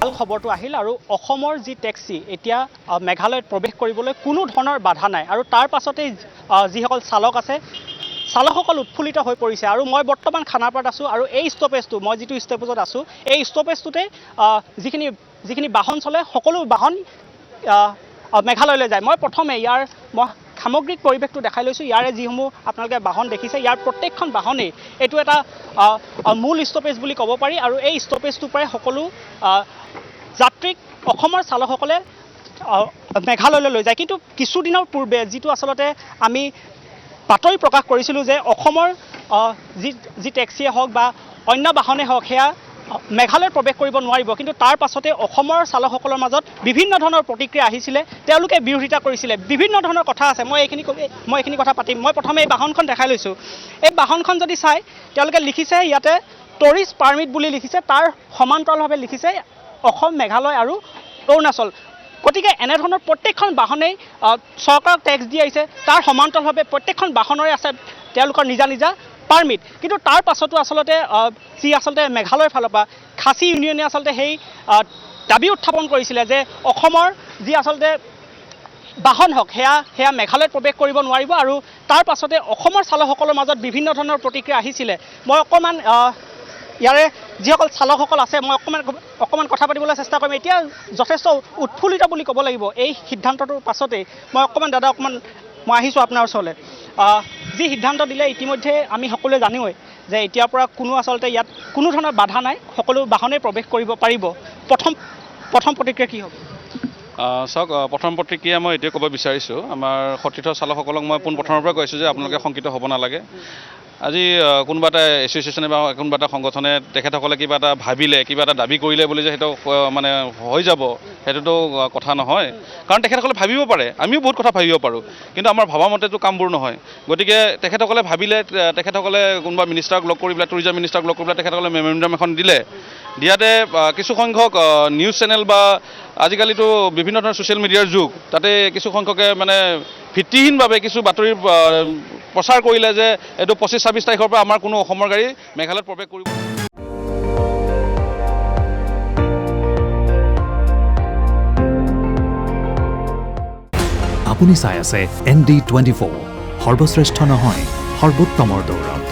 ভাল খবৰটো আহিল আৰু অসমৰ যি টেক্সি এতিয়া মেঘালয়ত প্ৰৱেশ কৰিবলৈ কোনো ধৰণৰ বাধা নাই আৰু তাৰ পাছতেই যিসকল চালক আছে চালকসকল উৎফুল্লিত হৈ পৰিছে আৰু মই বৰ্তমান খানাপাৰাত আছোঁ আৰু এই ষ্টপেজটো মই যিটো ষ্টপেজত আছোঁ এই ষ্টপেজটোতে যিখিনি বাহন চলে সকলো বাহন মেঘালয়লৈ যায়। মই প্ৰথমে ইয়াৰ সামগ্ৰিক পৰিৱেশটো দেখাই লৈছোঁ। ইয়াৰে যিসমূহ আপোনালোকে বাহন দেখিছে ইয়াৰ প্ৰত্যেকখন বাহনেই এইটো এটা মূল ষ্টপেজ বুলি ক'ব পাৰি আৰু এই ষ্টপেজটোৰ পৰাই সকলো যাত্ৰীক অসমৰ চালকসকলে মেঘালয়লৈ লৈ যায়। কিন্তু কিছুদিনৰ পূৰ্বে যিটো আচলতে আমি বাতৰি প্ৰকাশ কৰিছিলোঁ যে অসমৰ যি টেক্সিয়ে হওক বা অন্য বাহনে হওক সেয়া মেঘালয়ত প্ৰৱেশ কৰিব নোৱাৰিব, কিন্তু তাৰ পাছতে অসমৰ চালকসকলৰ মাজত বিভিন্ন ধৰণৰ প্ৰতিক্ৰিয়া আহিছিলে, তেওঁলোকে বিৰোধিতা কৰিছিলে, বিভিন্ন ধৰণৰ কথা আছে। মই এইখিনি কথা পাতিম। মই প্ৰথমে এই বাহনখন দেখাই লৈছোঁ। এই বাহনখন যদি চাই তেওঁলোকে লিখিছে ইয়াতে টুৰিষ্ট পাৰ্মিট বুলি লিখিছে, তাৰ সমান্তৰালভাৱে লিখিছে অসম, মেঘালয় আৰু অৰুণাচল। গতিকে এনেধৰণৰ প্ৰত্যেকখন বাহনেই চৰকাৰক টেক্স দি আহিছে, তাৰ সমান্তৰালভাৱে প্ৰত্যেকখন বাহনৰে আছে তেওঁলোকৰ নিজা নিজা পাৰ্মিট। কিন্তু তাৰ পাছতো আচলতে যি মেঘালয়ৰ ফালৰ পৰা খাচী ইউনিয়নে আচলতে সেই দাবী উত্থাপন কৰিছিলে যে অসমৰ যি আচলতে বাহন হওক সেয়া মেঘালয়ত প্ৰৱেশ কৰিব নোৱাৰিব আৰু তাৰ পাছতে অসমৰ চালকসকলৰ মাজত বিভিন্ন ধৰণৰ প্ৰতিক্ৰিয়া আহিছিলে। মই অকণমান ইয়াৰে যিসকল চালকসকল আছে মই অকণমান কথা পাতিবলৈ চেষ্টা কৰিম। এতিয়া যথেষ্ট উৎফুল্লিত বুলি ক'ব লাগিব এই সিদ্ধান্তটোৰ পাছতেই। মই আহিছোঁ আপোনাৰ ওচৰলৈ। যি সিদ্ধান্ত দিলে ইতিমধ্যে আমি সকলোৱে জানোৱেই যে এতিয়াৰ পৰা আচলতে ইয়াত কোনো ধৰণৰ বাধা নাই, সকলো বাহনেই প্ৰৱেশ কৰিব পাৰিব। প্ৰথম প্ৰতিক্ৰিয়া কি হ'ব? চাওক, প্ৰথম প্ৰতিক্ৰিয়া মই এইটোৱে ক'ব বিচাৰিছোঁ, আমাৰ সতীৰ্থ চালকসকলক মই পোনপ্ৰথমৰ পৰা কৈছোঁ যে আপোনালোকে শংকিত হ'ব নালাগে। আজি কোনোবা এটা এছ'চিয়েশ্যনে বা কোনোবা এটা সংগঠনে তেখেতসকলে কিবা এটা ভাবিলে, কিবা এটা দাবী কৰিলে বুলি যে সেইটো মানে হৈ যাব সেইটোতো কথা নহয়। কাৰণ তেখেতসকলে ভাবিব পাৰে, আমিও বহুত কথা ভাবিব পাৰোঁ, কিন্তু আমাৰ ভবা মতেতো কামবোৰ নহয়। গতিকে তেখেতসকলে ভাবিলে, তেখেতসকলে কোনোবা মিনিষ্টাৰক লগ কৰি পেলাই, টুৰিজম মিনিষ্টাৰক লগ কৰি পেলাই তেখেতসকলে মেমৰেণ্ডাম এখন দিয়াতে কিছুসংখ্যক নিউজ চেনেল বা আজিকালিতো বিভিন্ন ধৰণৰ ছ'চিয়েল মিডিয়াৰ যুগ, তাতে কিছুসংখ্যকে মানে ভিত্তিহীনভাৱে কিছু বাতৰি প্ৰচাৰ কৰিলে যে এইটো 25-26 তাৰিখৰ পৰা আমাৰ কোনো অসমৰ গাড়ী মেঘালয়ত প্ৰৱেশ কৰিব। আপুনি চাই আছে ND24, সৰ্বশ্ৰেষ্ঠ নহয় সৰ্বোত্তমৰ দৌৰ।